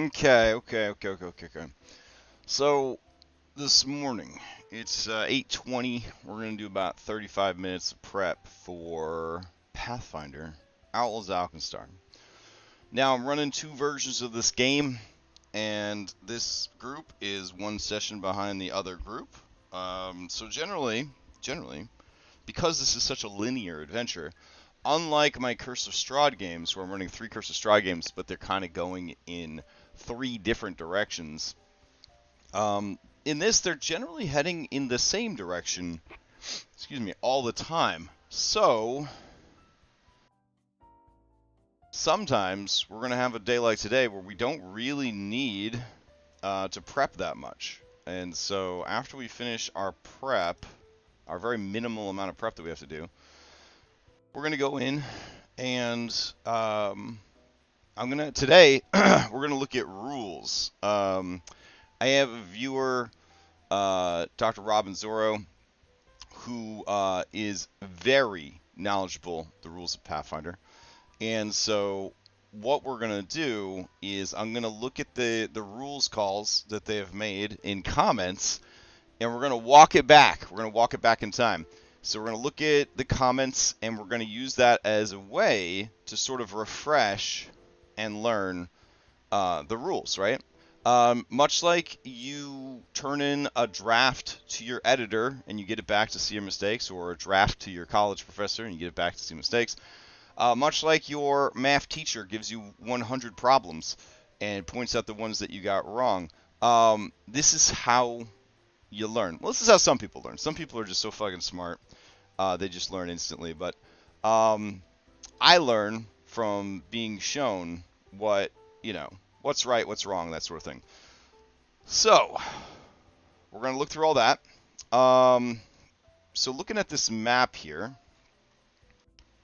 Okay. So this morning, it's 8:20. We're gonna do about 35 minutes of prep for Pathfinder, Outlaws Alkenstar. Now I'm running two versions of this game, and this group is one session behind the other group. So generally, because this is such a linear adventure, unlike my Curse of Strahd games, where I'm running three Curse of Strahd games, but they're kind of going in three different directions. In this, they're generally heading in the same direction, all the time. So, sometimes we're going to have a day like today where we don't really need to prep that much. And so, after we finish our prep, our very minimal amount of prep that we have to do, we're going to go in and today, we're going to look at rules. I have a viewer, Dr. Robin Zorro, who is very knowledgeable the rules of Pathfinder. And so what we're going to do is I'm going to look at the rules calls that they have made in comments, and we're going to walk it back. We're going to walk it back in time. So we're going to look at the comments, and we're going to use that as a way to sort of refresh and learn the rules, right? Much like you turn in a draft to your editor and you get it back to see your mistakes, or a draft to your college professor and you get it back to see mistakes, much like your math teacher gives you 100 problems and points out the ones that you got wrong, this is how you learn. Well, this is how some people learn. Some people are just so fucking smart, they just learn instantly. But I learn from being shown what's right, what's wrong, that sort of thing. So, we're going to look through all that. So looking at this map here,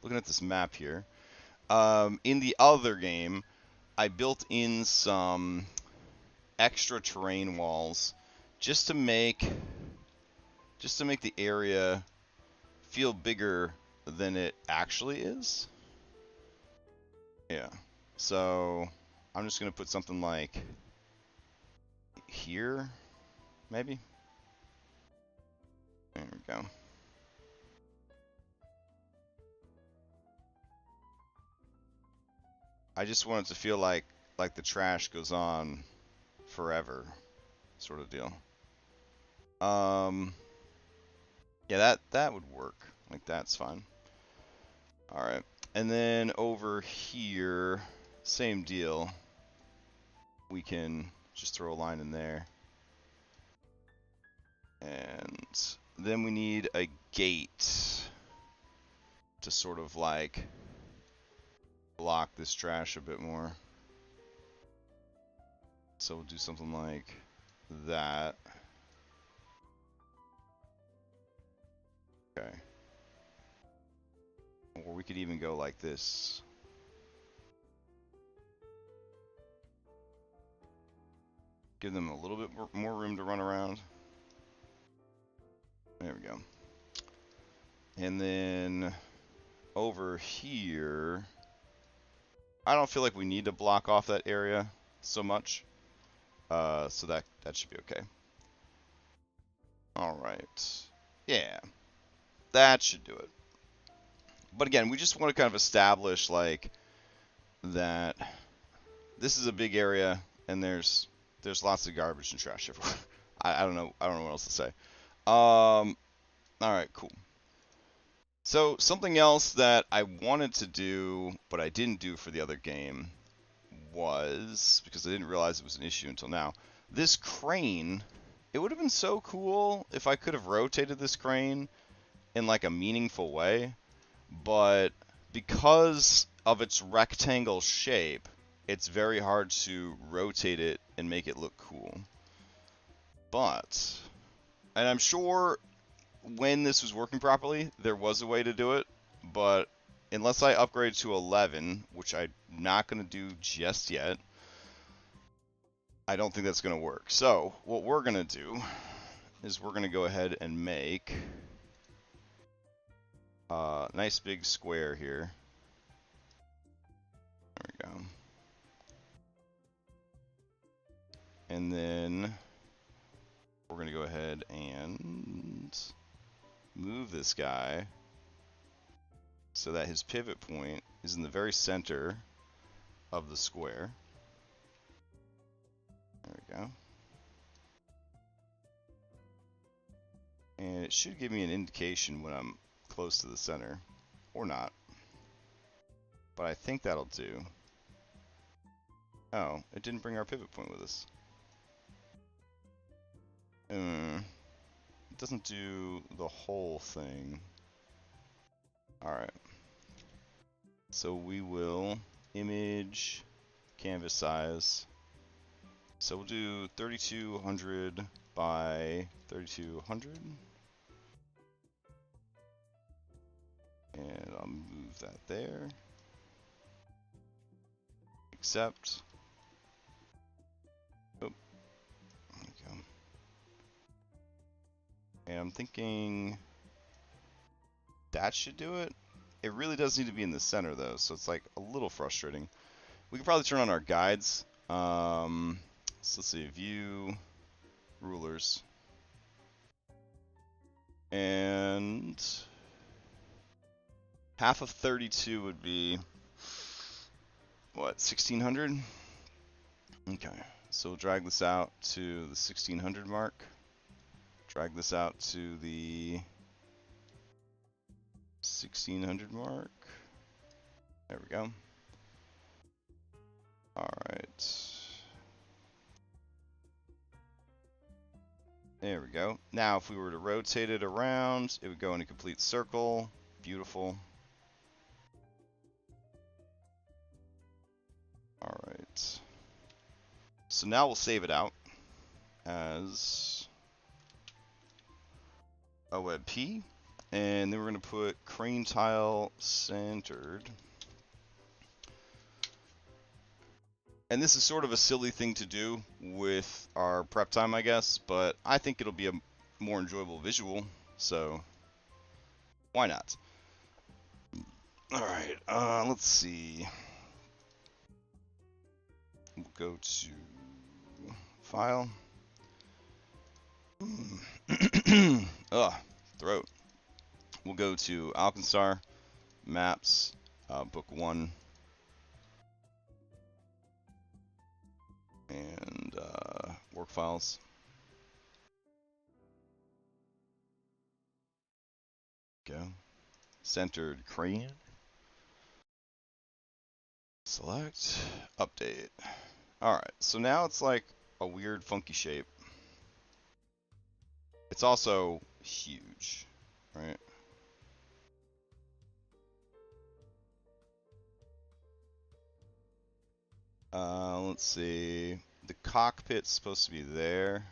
in the other game, I built in some extra terrain walls just to make the area feel bigger than it actually is. Yeah. So I'm just going to put something like here, maybe. There we go. I just want it to feel like the trash goes on forever, sort of deal. Yeah, that would work. Like, that's fine. All right. And then over here, same deal. We can just throw a line in there. And then we need a gate to sort of like block this trash a bit more. So we'll do something like that. Okay. Or we could even go like this. Give them a little bit more room to run around. There we go. And then over here, I don't feel like we need to block off that area so much. So that should be okay. All right. Yeah, that should do it. But again, we just want to kind of establish like that this is a big area and there's lots of garbage and trash everywhere. I don't know what else to say. All right, cool. So something else that I wanted to do but I didn't do for the other game was, because I didn't realize it was an issue until now, this crane. It would have been so cool if I could have rotated this crane in like a meaningful way, but because of its rectangle shape, it's very hard to rotate it and make it look cool. But, and I'm sure when this was working properly, there was a way to do it, but unless I upgrade to 11, which I'm not going to do just yet, I don't think that's going to work. So what we're going to do is we're going to go ahead and make a nice big square here. There we go. And then we're going to go ahead and move this guy so that his pivot point is in the very center of the square. There we go. And it should give me an indication when I'm close to the center, or not. But I think that'll do. Oh, it didn't bring our pivot point with us. It doesn't do the whole thing. Alright. So we will image canvas size. So we'll do 3200 by 3200. And I'll move that there. Accept. Oh, there we go. And I'm thinking that should do it. It really does need to be in the center though, so it's like a little frustrating. We could probably turn on our guides. So let's see, view rulers. And half of 32 would be what, 1600? Okay, so we'll drag this out to the 1600 mark. Drag this out to the 1600 mark. There we go. All right. There we go. Now, if we were to rotate it around, it would go in a complete circle. Beautiful. All right. So now we'll save it out as a WebP, and then we're going to put crane tile centered. And this is sort of a silly thing to do with our prep time, I guess, but I think it'll be a more enjoyable visual, so why not? All right, let's see. We'll go to File. Ugh, throat. We'll go to Alkenstar, Maps, Book 1. And work files. Go. Centered crane. Select. Update. Alright, so now it's like a weird funky shape. It's also huge, right? Let's see. The cockpit's supposed to be there.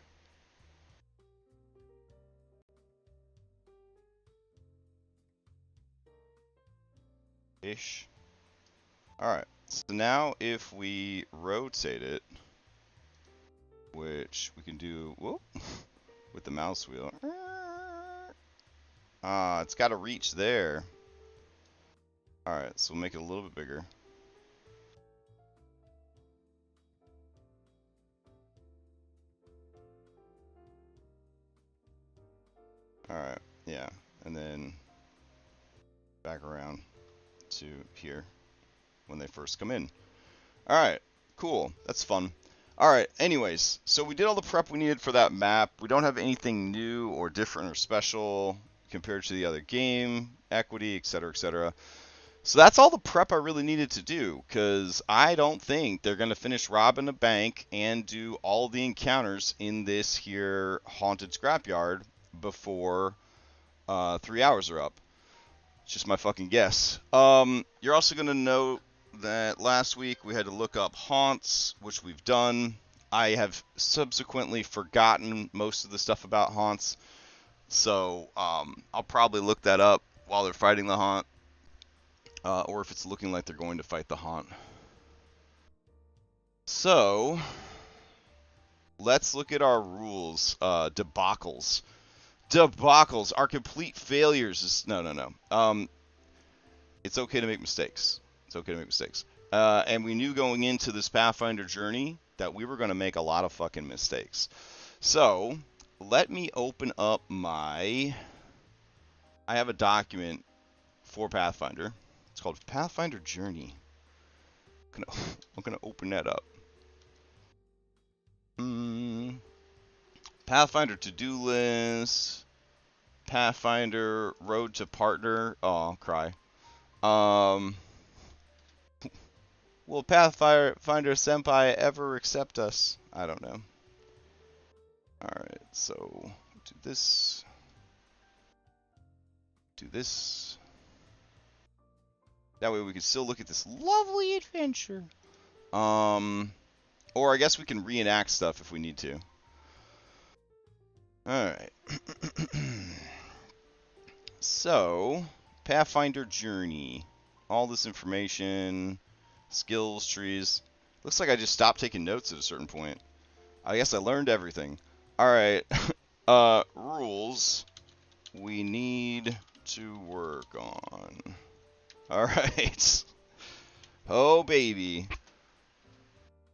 Ish. Alright, so now if we rotate it, which we can do, whoop, with the mouse wheel. It's got to reach there. Alright, so we'll make it a little bit bigger. Alright, yeah, and then back around to here when they first come in. Alright, cool, that's fun. Alright, anyways, so we did all the prep we needed for that map. We don't have anything new or different or special compared to the other game, equity, etc., etc. So that's all the prep I really needed to do, because I don't think they're going to finish robbing a bank and do all the encounters in this here haunted scrapyard before 3 hours are up. It's just my fucking guess. You're also going to note that last week we had to look up haunts, which we've done. I have subsequently forgotten most of the stuff about haunts, so I'll probably look that up while they're fighting the haunt, or if it's looking like they're going to fight the haunt. So let's look at our rules. Debacles. Debacles are complete failures. No. It's okay to make mistakes. It's okay to make mistakes. And we knew going into this Pathfinder journey that we were going to make a lot of fucking mistakes. So, let me open up I have a document for Pathfinder. It's called Pathfinder Journey. I'm gonna open that up. Pathfinder to-do list. Pathfinder Road to Partner. Oh, I'll cry. Will Pathfinder Senpai ever accept us? I don't know. Alright, so do this. Do this. That way we can still look at this lovely adventure. Or I guess we can reenact stuff if we need to. Alright. So, Pathfinder Journey. All this information, skills trees. Looks like I just stopped taking notes at a certain point. I guess I learned everything. Alright. Rules we need to work on. Alright. Oh, baby.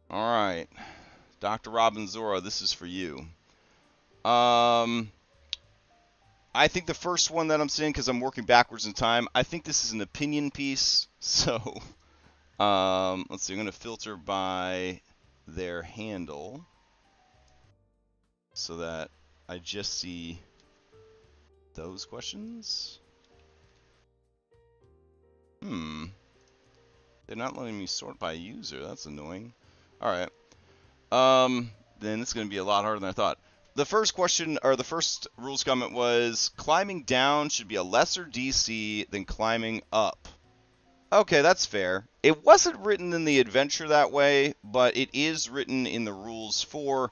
Alright. Dr. Robin Zora, this is for you. I think the first one that I'm seeing, because I'm working backwards in time, I think this is an opinion piece. So, let's see. I'm going to filter by their handle so that I just see those questions. They're not letting me sort by user. That's annoying. Alright. Then it's going to be a lot harder than I thought. The first question, or the first rules comment was, climbing down should be a lesser DC than climbing up. Okay, that's fair. It wasn't written in the adventure that way, but it is written in the rules for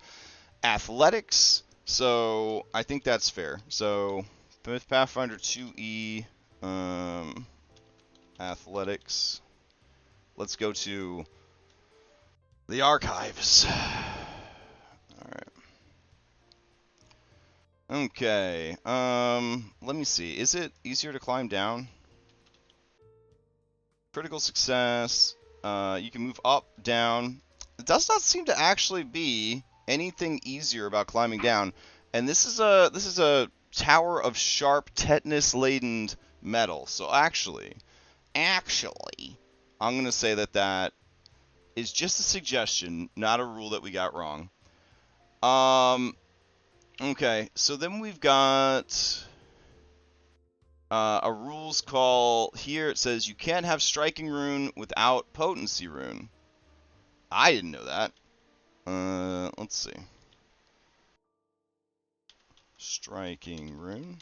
athletics, so I think that's fair. So, with Pathfinder 2E, athletics, let's go to the archives. Okay, let me see. Is it easier to climb down? Critical success. You can move up, down. It does not seem to actually be anything easier about climbing down. And this is a tower of sharp, tetanus-laden metal. So actually, I'm gonna say that is just a suggestion, not a rule that we got wrong. Okay, so then we've got a rules call here. It says you can't have striking rune without potency rune. I didn't know that. Let's see. Striking rune.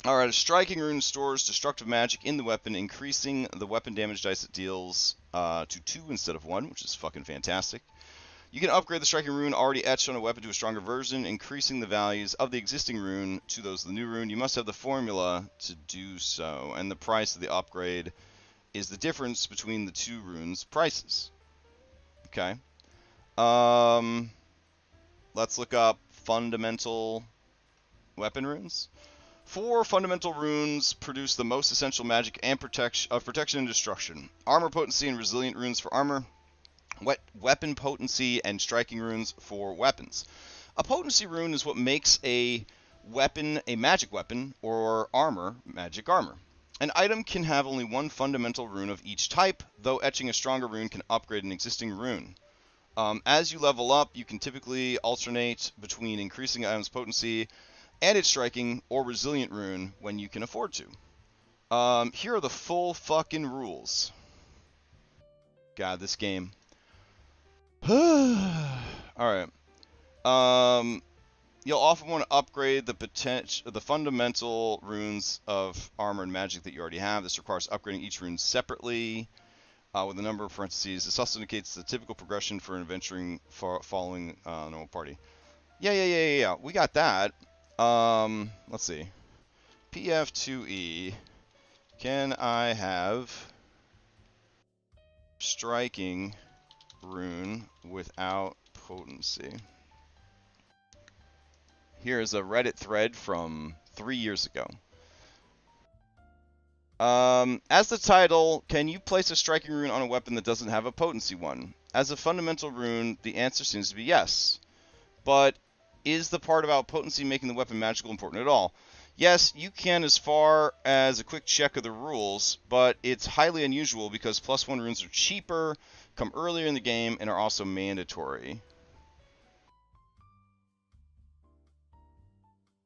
Alright, a striking rune stores destructive magic in the weapon, increasing the weapon damage dice it deals to 2 instead of 1, which is fucking fantastic. You can upgrade the striking rune already etched on a weapon to a stronger version, increasing the values of the existing rune to those of the new rune. You must have the formula to do so, and the price of the upgrade is the difference between the two runes' prices. Okay. Let's look up fundamental weapon runes. 4 fundamental runes produce the most essential magic and protection and destruction. Armor potency and resilient runes for armor. Weapon potency and striking runes for weapons. A potency rune is what makes a weapon a magic weapon, or armor magic armor. An item can have only one fundamental rune of each type, though etching a stronger rune can upgrade an existing rune. As you level up, you can typically alternate between increasing an item's potency and its striking or resilient rune when you can afford to. Here are the full fucking rules. God, this game. Alright. You'll often want to upgrade the fundamental runes of armor and magic that you already have. This requires upgrading each rune separately with a number of parentheses. This also indicates the typical progression for an adventuring following normal party. Yeah. We got that. Let's see. PF2E. Can I have striking rune without potency? Here is a Reddit thread from 3 years ago. As the title, can you place a striking rune on a weapon that doesn't have a potency one? As a fundamental rune, the answer seems to be yes. But is the part about potency making the weapon magical important at all? Yes, you can as far as a quick check of the rules, but it's highly unusual because +1 runes are cheaper, come earlier in the game, and are also mandatory.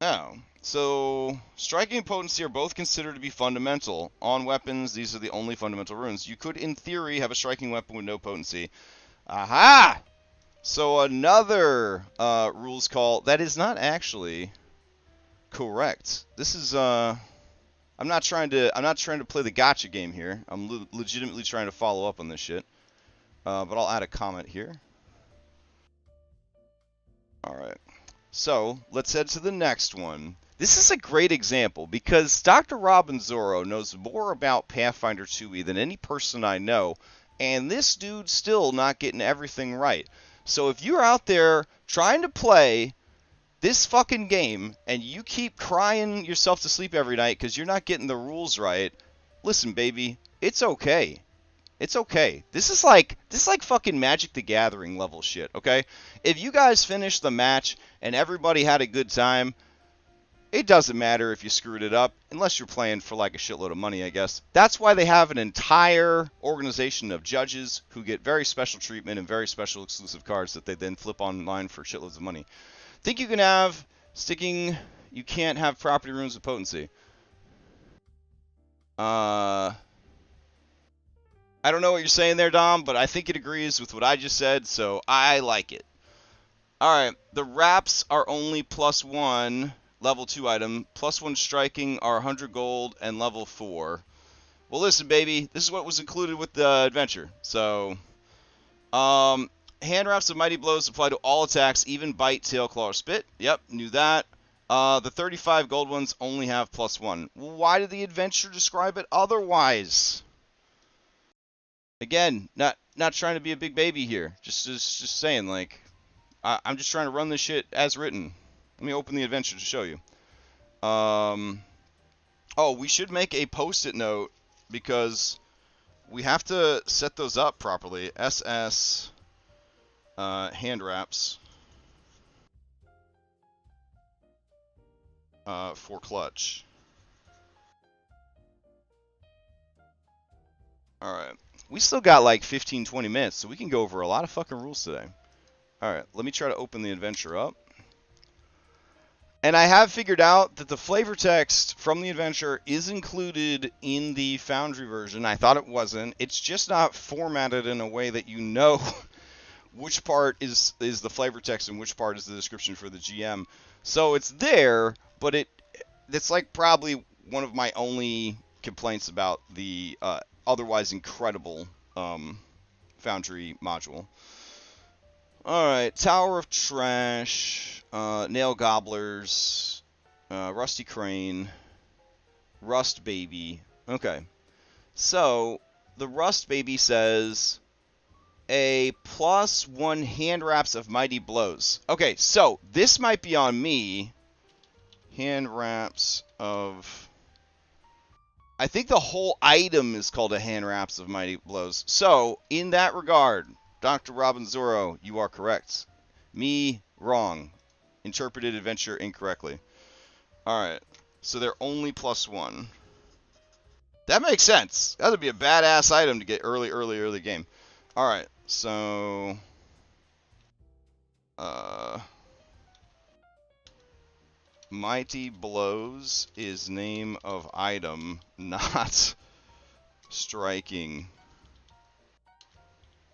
Oh, so striking and potency are both considered to be fundamental. On weapons, these are the only fundamental runes. You could, in theory, have a striking weapon with no potency. Aha! So another rules call that is not actually correct. This is I'm not trying to play the gotcha game here. I'm legitimately trying to follow up on this shit. But I'll add a comment here. All right. So let's head to the next one. This is a great example because Dr. Robin Zorro knows more about Pathfinder 2e than any person I know, and this dude's still not getting everything right. So if you're out there trying to play this fucking game and you keep crying yourself to sleep every night because you're not getting the rules right, listen, baby, it's okay. It's okay. This is like fucking Magic the Gathering level shit, okay? If you guys finish the match and everybody had a good time, it doesn't matter if you screwed it up, unless you're playing for like a shitload of money, I guess. That's why they have an entire organization of judges who get very special treatment and very special exclusive cards that they then flip online for shitloads of money. Think you can have sticking, you can't have property runes with potency. I don't know what you're saying there, Dom, but I think it agrees with what I just said, so I like it. Alright, the wraps are only +1, level 2 item. +1 striking are 100 gold and level 4. Well, listen, baby, this is what was included with the adventure. So, hand wraps of mighty blows apply to all attacks, even bite, tail, claw, or spit. Yep, knew that. The 35 gold ones only have +1. Why did the adventure describe it otherwise? Again, not trying to be a big baby here. Just saying, like, I'm just trying to run this shit as written. Let me open the adventure to show you. Oh, we should make a post-it note because we have to set those up properly. SS hand wraps for clutch. Alright. We still got like 15-20 minutes, so we can go over a lot of fucking rules today. Alright, let me try to open the adventure up. And I have figured out that the flavor text from the adventure is included in the Foundry version. I thought it wasn't. It's just not formatted in a way that you know which part is the flavor text and which part is the description for the GM. So it's there, but it's like probably one of my only complaints about the otherwise incredible Foundry module. Alright, Tower of Trash, Nail Gobblers, Rusty Crane, Rust Baby. Okay, so the Rust Baby says a +1 hand wraps of mighty blows. Okay, so this might be on me. Hand wraps of... I think the whole item is called a hand wraps of mighty blows. So, in that regard, Dr. Robin Zorro, you are correct. Me, wrong. Interpreted adventure incorrectly. Alright, so they're only +1. That makes sense. That would be a badass item to get early game. Alright, so... Mighty Blows is name of item, not striking.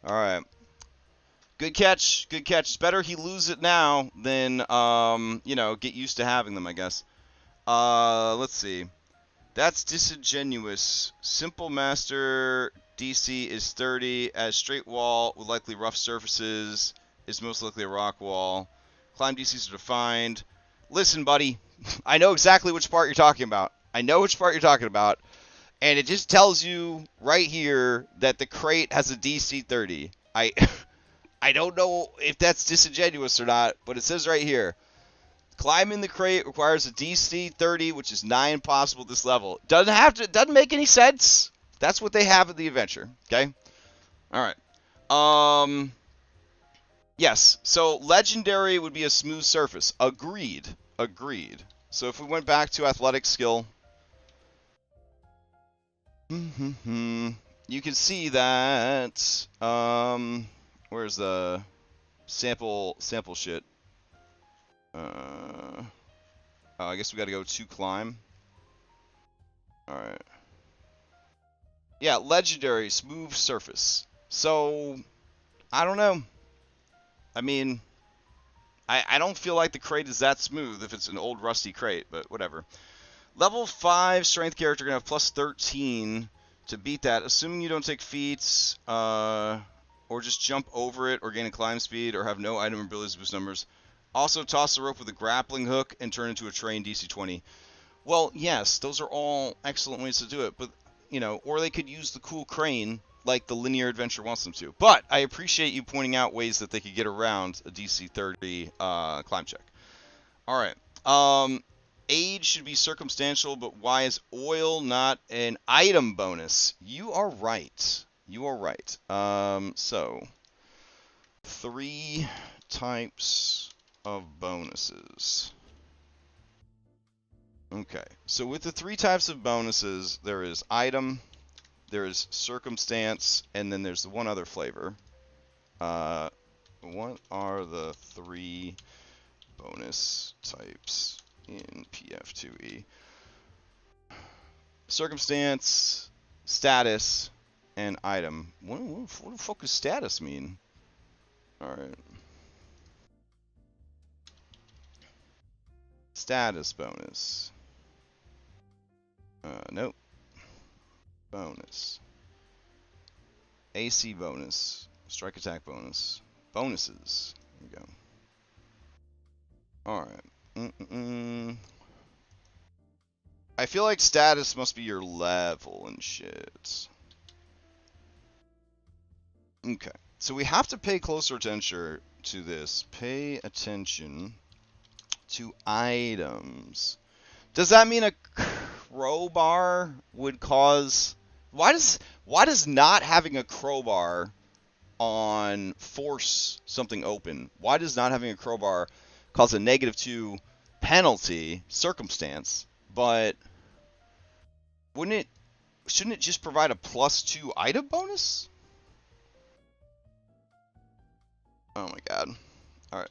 Alright. Good catch, good catch. It's better he lose it now than, you know, get used to having them, I guess. Let's see. That's disingenuous. Simple Master DC is 30. As straight wall with likely rough surfaces is most likely a rock wall. Climb DCs are defined. Listen, buddy, I know exactly which part you're talking about. I know which part you're talking about. And it just tells you right here that the crate has a DC 30. I don't know if that's disingenuous or not, but it says right here. Climbing the crate requires a DC 30, which is nigh impossible at this level. Doesn't make any sense. That's what they have at the adventure. Okay. All right. Yes. So legendary would be a smooth surface. Agreed. Agreed. So if we went back to athletic skill, you can see that. Where's the sample shit? I guess we got to go to climb. All right. Yeah, legendary smooth surface. So I don't know. I mean, I don't feel like the crate is that smooth if it's an old rusty crate, but whatever. Level 5 strength character gonna have plus 13 to beat that, assuming you don't take feats, or just jump over it, or gain a climb speed, or have no item abilities boost numbers. Also, toss the rope with a grappling hook and turn into a train DC 20. Well, yes, those are all excellent ways to do it, but, you know, or they could use the cool crane like the linear adventure wants them to. But I appreciate you pointing out ways that they could get around a DC 30 climb check. All right. Age should be circumstantial, but why is oil not an item bonus? You are right. You are right. So, 3 types of bonuses. Okay, so with the 3 types of bonuses, there is item, there is circumstance, and then there's the one other flavor. What are the 3 bonus types in PF2E? Circumstance, status, and item. What the fuck does status mean? Alright. Status bonus. Nope. Bonus. AC bonus. Strike attack bonus. Bonuses. There we go. Alright. I feel like status must be your level and shit. Okay. So we have to pay closer attention to this. Pay attention to items. Does that mean a crowbar would cause... Why does not having a crowbar on force something open? Why does not having a crowbar cause a -2 penalty circumstance? But shouldn't it just provide a +2 item bonus? Oh my god. Alright,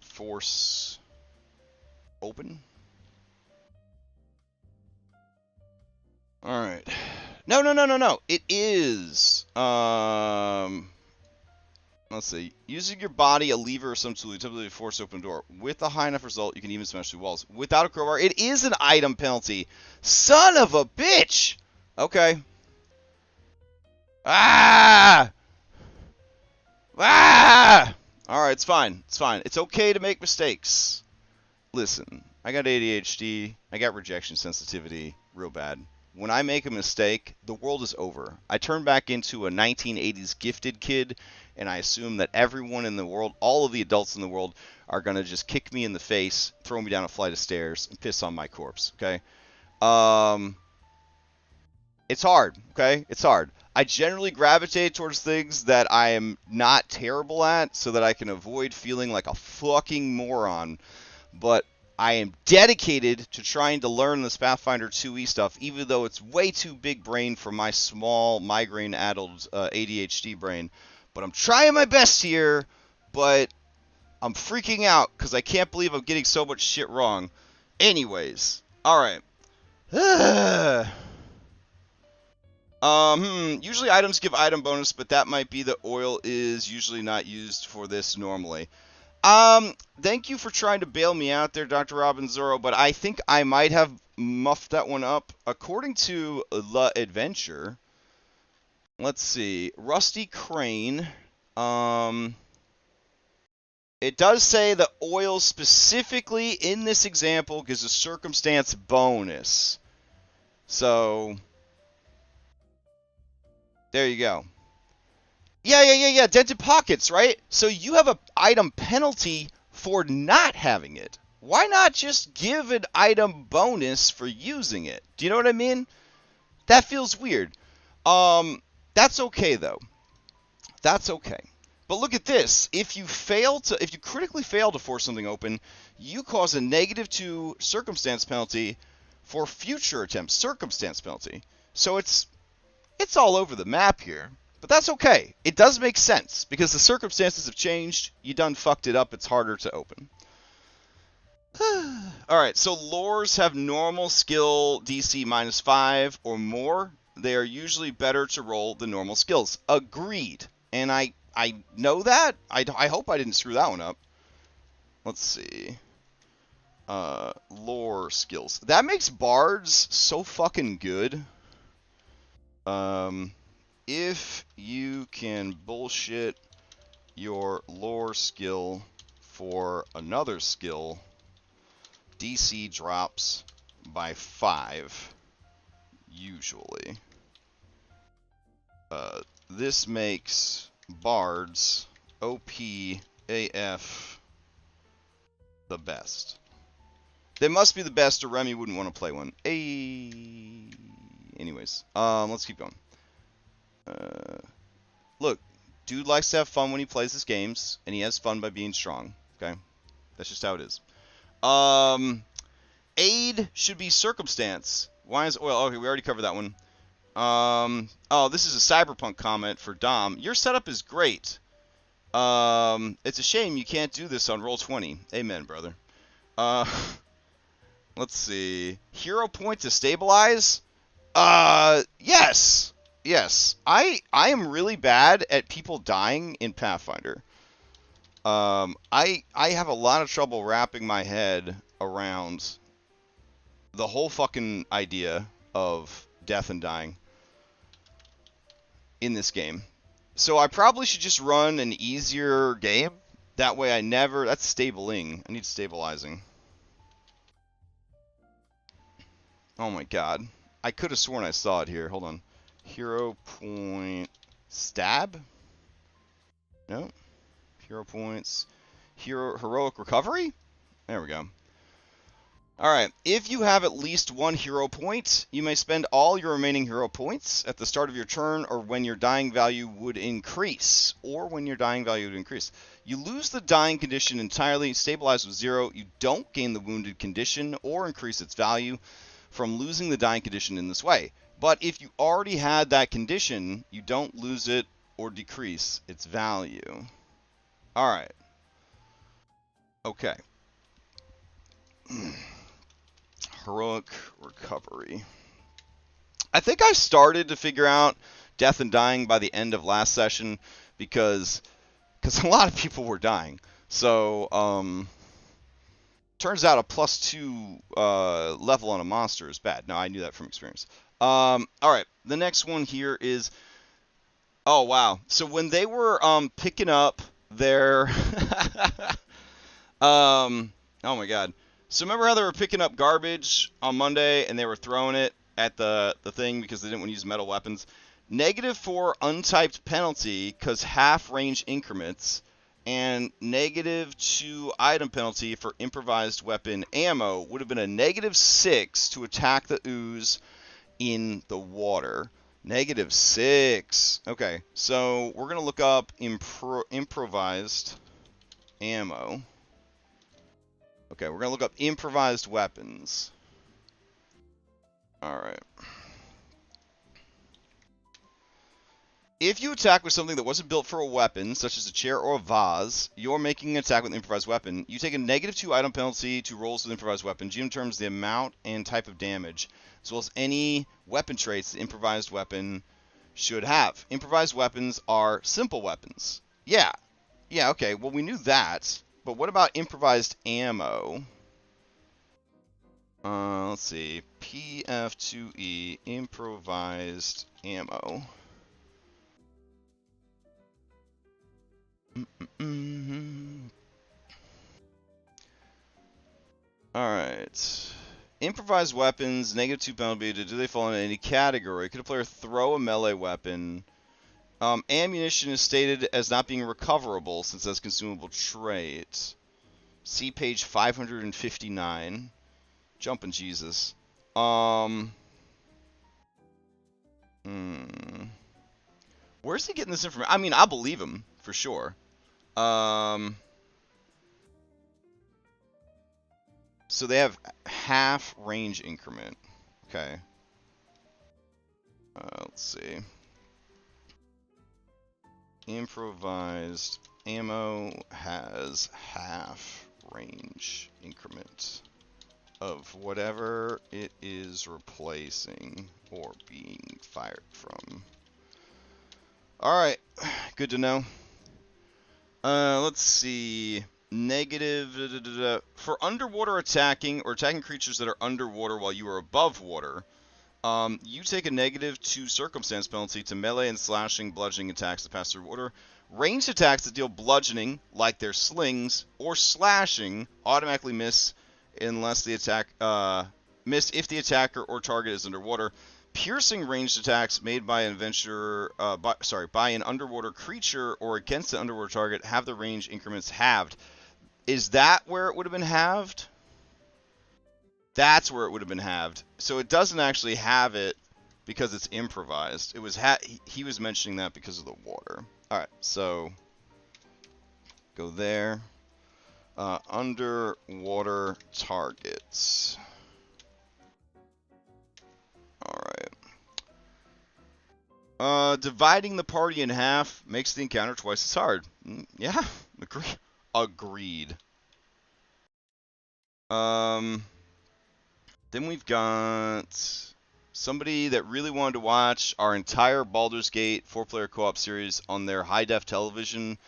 force open. Alright. No. It is. Let's see. Using your body, a lever, or some tool, you typically force open a door. With a high enough result, you can even smash through walls. Without a crowbar, it is an item penalty. Son of a bitch! Okay. Ah! Alright, it's fine. It's fine. It's okay to make mistakes. Listen, I got ADHD. I got rejection sensitivity real bad. When I make a mistake, the world is over. I turn back into a 1980s gifted kid, and I assume that everyone in the world, all of the adults in the world, are going to just kick me in the face, throw me down a flight of stairs, and piss on my corpse, okay? It's hard, okay? It's hard. I generally gravitate towards things that I am not terrible at so that I can avoid feeling like a fucking moron, but I am dedicated to trying to learn this Pathfinder 2e stuff, even though it's way too big brain for my small migraine-addled ADHD brain. But I'm trying my best here, but I'm freaking out because I can't believe I'm getting so much shit wrong. Anyways, alright. Usually items give item bonus, but that might be that oil is usually not used for this normally. Thank you for trying to bail me out there, Dr. Robin Zorro, but I think I might have muffed that one up. According to The Adventure, let's see, Rusty Crane, it does say the oil specifically in this example gives a circumstance bonus. So, there you go. Yeah. Dented pockets, right? So you have an item penalty for not having it. why not just give an item bonus for using it? Do you know what I mean? That feels weird. That's okay though. That's okay. But look at this. If you critically fail to force something open, you cause a -2 circumstance penalty for future attempts. Circumstance penalty. So it's all over the map here. But that's okay. It does make sense because the circumstances have changed. You done fucked it up. It's harder to open. Alright, so lures have normal skill DC -5 or more. They are usually better to roll than normal skills. Agreed. And I know that. I hope I didn't screw that one up. Let's see. Lore skills. That makes bards so fucking good. If you can bullshit your lore skill for another skill, DC drops by 5, usually. This makes bards OP AF the best. They must be the best or Remy wouldn't want to play one. Anyways, let's keep going. Look, dude likes to have fun when he plays his games, and he has fun by being strong. Okay? That's just how it is. Aid should be circumstance. Why is oil? Okay, we already covered that one. Oh, this is a Cyberpunk comment for Dom. Your setup is great. It's a shame you can't do this on Roll20. Amen, brother. Let's see. Hero point to stabilize? Yes. Yes. I am really bad at people dying in Pathfinder. I have a lot of trouble wrapping my head around the whole fucking idea of death and dying in this game. So I probably should just run an easier game. That way I never... That's stabling. I need stabilizing. Oh my god. I could have sworn I saw it here. Hold on. Hero point... Stab? No. Hero points... Heroic recovery? There we go. Alright, if you have at least 1 hero point, you may spend all your remaining hero points at the start of your turn or when your dying value would increase. You lose the dying condition entirely, stabilize with 0. You don't gain the wounded condition or increase its value from losing the dying condition in this way. But if you already had that condition, you don't lose it or decrease its value. Alright. Okay. Heroic recovery. I think I started to figure out death and dying by the end of last session because a lot of people were dying. So, turns out a +2 level on a monster is bad. No, I knew that from experience. Alright, the next one here is... Oh, wow. So when they were picking up their... oh my god. So remember how they were picking up garbage on Monday and they were throwing it at the thing because they didn't want to use metal weapons? -4 untyped penalty because half range increments, and -2 item penalty for improvised weapon ammo would have been a -6 to attack the ooze in the water. -6. Okay, so we're going to look up improvised ammo. Okay, we're going to look up improvised weapons. Alright. If you attack with something that wasn't built for a weapon, such as a chair or a vase, you're making an attack with an improvised weapon. You take a -2 item penalty to rolls with improvised weapon. GM determines the amount and type of damage, as well as any weapon traits the improvised weapon should have. Improvised weapons are simple weapons. Yeah. Yeah, okay, well we knew that. But what about improvised ammo? Let's see. PF2E, improvised ammo. Alright. Improvised weapons, -2 penalty. Do they fall into any category? Could a player throw a melee weapon? Ammunition is stated as not being recoverable since that's consumable trait. See page 559. Jumping Jesus. Where's he getting this information? I mean, I believe him for sure. So they have half range increment. Okay. Let's see. Improvised ammo has half range increment of whatever it is replacing or being fired from. Alright, good to know. Let's see. Negative. For underwater attacking or attacking creatures that are underwater while you are above water, you take a -2 circumstance penalty to melee and slashing, bludgeoning attacks that pass through water. Ranged attacks that deal bludgeoning, like their slings, or slashing, automatically miss unless the attack miss if the attacker or target is underwater. Piercing ranged attacks made by an adventurer, by an underwater creature or against an underwater target have the range increments halved. Is that where it would have been halved? That's where it would have been halved. So it doesn't actually have it because it's improvised. It was he was mentioning that because of the water. All right, so go there. Underwater targets. All right. Dividing the party in half makes the encounter twice as hard. Yeah, agreed. Then we've got somebody that really wanted to watch our entire Baldur's Gate 4-player co-op series on their high-def television,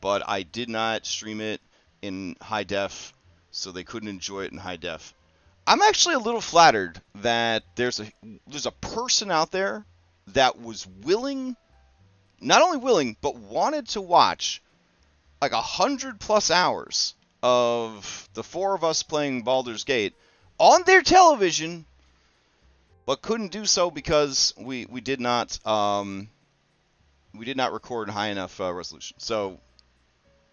but I did not stream it in high def, so they couldn't enjoy it in high def. I'm actually a little flattered that there's a person out there that was willing, not only willing, but wanted to watch like 100+ hours of the four of us playing Baldur's Gate on their television, but couldn't do so because we did not record in high enough resolution. So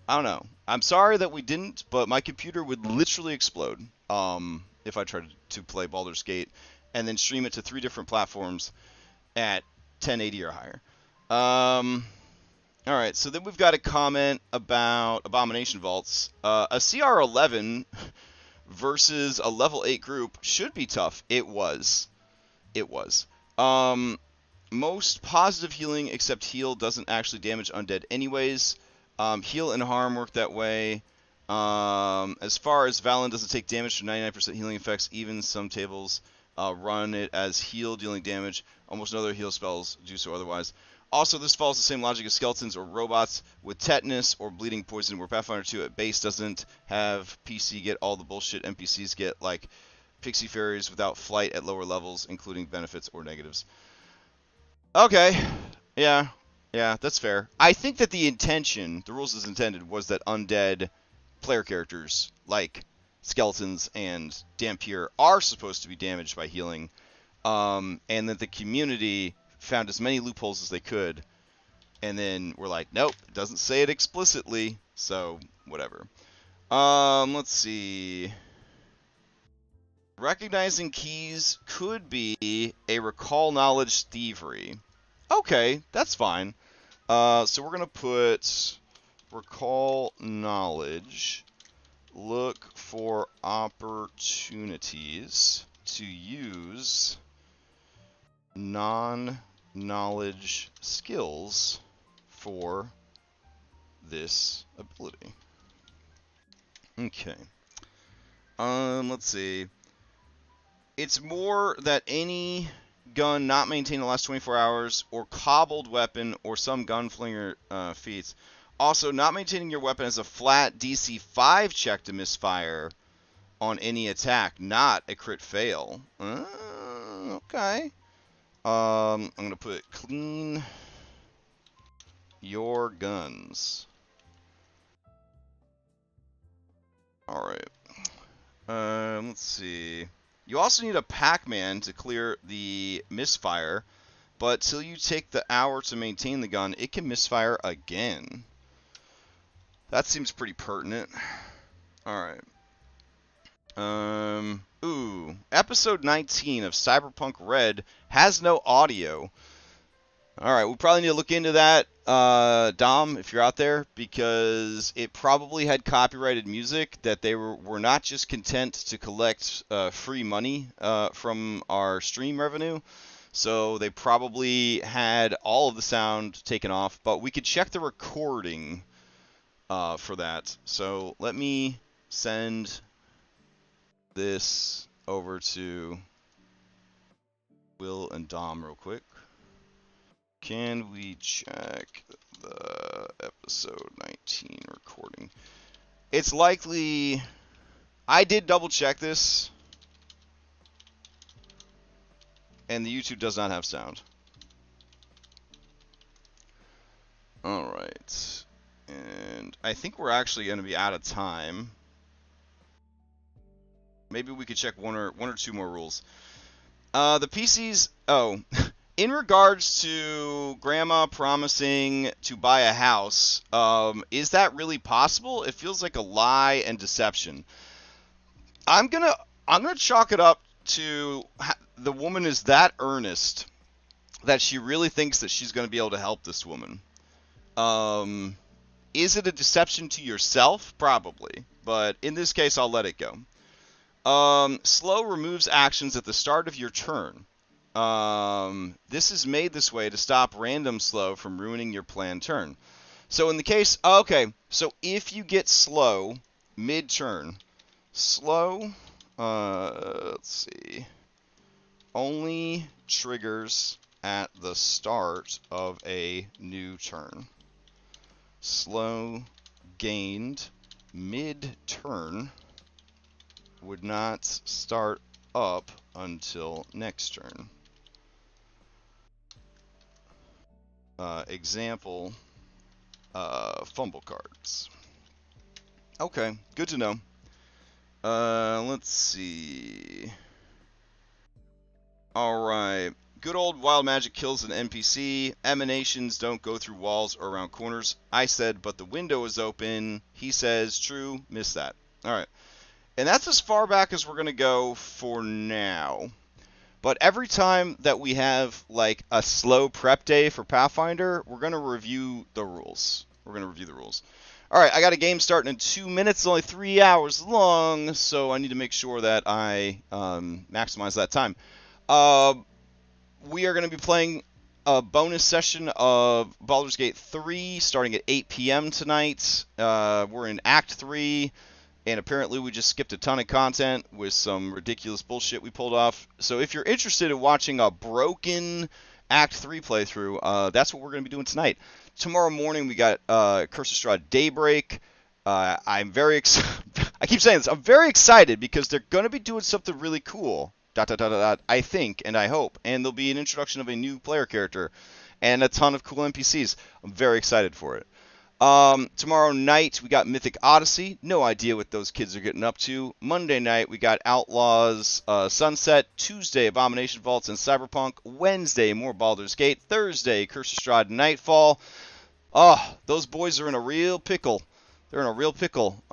I don't know. I'm sorry that we didn't, but my computer would literally explode if I tried to play Baldur's Gate and then stream it to 3 different platforms at 1080 or higher. All right, so then we've got a comment about Abomination Vaults. A CR11 versus a level 8 group should be tough. It was. Most positive healing except heal doesn't actually damage undead anyways. Heal and harm work that way. As far as Valen doesn't take damage from 99% healing effects, even some tables run it as heal dealing damage. Almost no other heal spells do so otherwise. Also, this follows the same logic as skeletons or robots with tetanus or bleeding poison, where Pathfinder 2 at base doesn't have PC get all the bullshit NPCs get, like pixie fairies without flight at lower levels, including benefits or negatives. Okay, yeah, that's fair. I think that the intention, the rules as intended, was that undead player characters, like skeletons and Dampier, are supposed to be damaged by healing, and that the community found as many loopholes as they could, and then we're like, nope, it doesn't say it explicitly, so whatever. Let's see. Recognizing keys could be a recall knowledge thievery. Okay, that's fine. So we're gonna put recall knowledge. Look for opportunities to use non-knowledge skills for this ability. Okay. Let's see. It's more that any gun not maintained in the last 24 hours, or cobbled weapon, or some gunflinger feats. Also, not maintaining your weapon as a flat DC 5 check to misfire on any attack, not a crit fail. Okay. I'm going to put clean your guns. Alright. Let's see. You also need a Pac-Man to clear the misfire, but till you take the hour to maintain the gun, it can misfire again. That seems pretty pertinent. All right. Episode 19 of Cyberpunk Red has no audio. All right, we probably need to look into that, Dom, if you're out there, because it probably had copyrighted music that they were not just content to collect free money from our stream revenue. So they probably had all of the sound taken off, but we could check the recording for that. So let me send this over to Will and Dom real quick. Can we check the episode 19 recording? It's likely... I did double check this, and the YouTube does not have sound. Alright. And I think we're actually going to be out of time. Maybe we could check one or two more rules. The PCs... Oh... In regards to Grandma promising to buy a house, is that really possible? It feels like a lie and deception. I'm gonna chalk it up to the woman is that earnest that she really thinks that she's gonna be able to help this woman. Is it a deception to yourself? Probably, but in this case, I'll let it go. Slow removes actions at the start of your turn. This is made this way to stop random slow from ruining your planned turn. So in the case, okay, so if you get slow mid-turn, slow, let's see, only triggers at the start of a new turn. Slow gained mid-turn would not start up until next turn. Example, fumble cards. Okay, good to know. Let's see. Alright. Good old wild magic kills an NPC. Emanations don't go through walls or around corners. I said, but the window is open. He says, true, missed that. Alright. And that's as far back as we're going to go for now. But every time that we have like a slow prep day for Pathfinder, we're going to review the rules. All right, I got a game starting in 2 minutes. It's only 3 hours long, so I need to make sure that I maximize that time. We are going to be playing a bonus session of Baldur's Gate 3 starting at 8 p.m. tonight. We're in Act 3. And apparently we just skipped a ton of content with some ridiculous bullshit we pulled off. So if you're interested in watching a broken Act 3 playthrough, that's what we're going to be doing tonight. Tomorrow morning we got Curse of Strahd Daybreak. I'm very I keep saying this. I'm very excited because they're going to be doing something really cool. ... I think and I hope. And there'll be an introduction of a new player character and a ton of cool NPCs. I'm very excited for it. Tomorrow night, we got Mythic Odyssey. No idea what those kids are getting up to. Monday night, we got Outlaws, Sunset. Tuesday, Abomination Vaults and Cyberpunk. Wednesday, more Baldur's Gate. Thursday, Curse of Strahd Nightfall. Oh, those boys are in a real pickle. They're in a real pickle.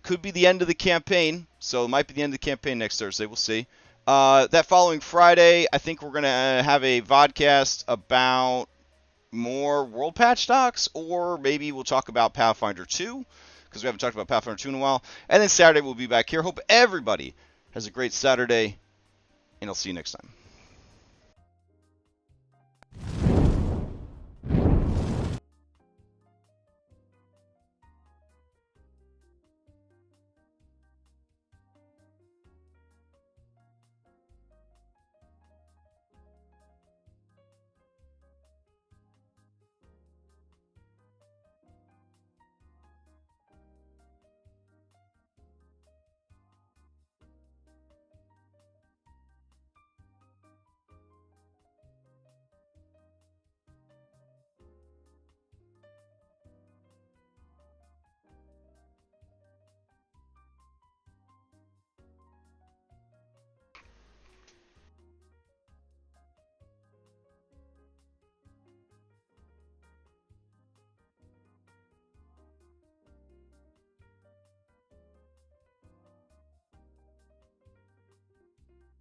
Could be the end of the campaign, so it might be the end of the campaign next Thursday. We'll see. That following Friday, I think we're going to have a vodcast about more World Patch docs, or maybe we'll talk about Pathfinder 2, because we haven't talked about Pathfinder 2 in a while. And then Saturday we'll be back here. Hope everybody has a great Saturday, and I'll see you next time.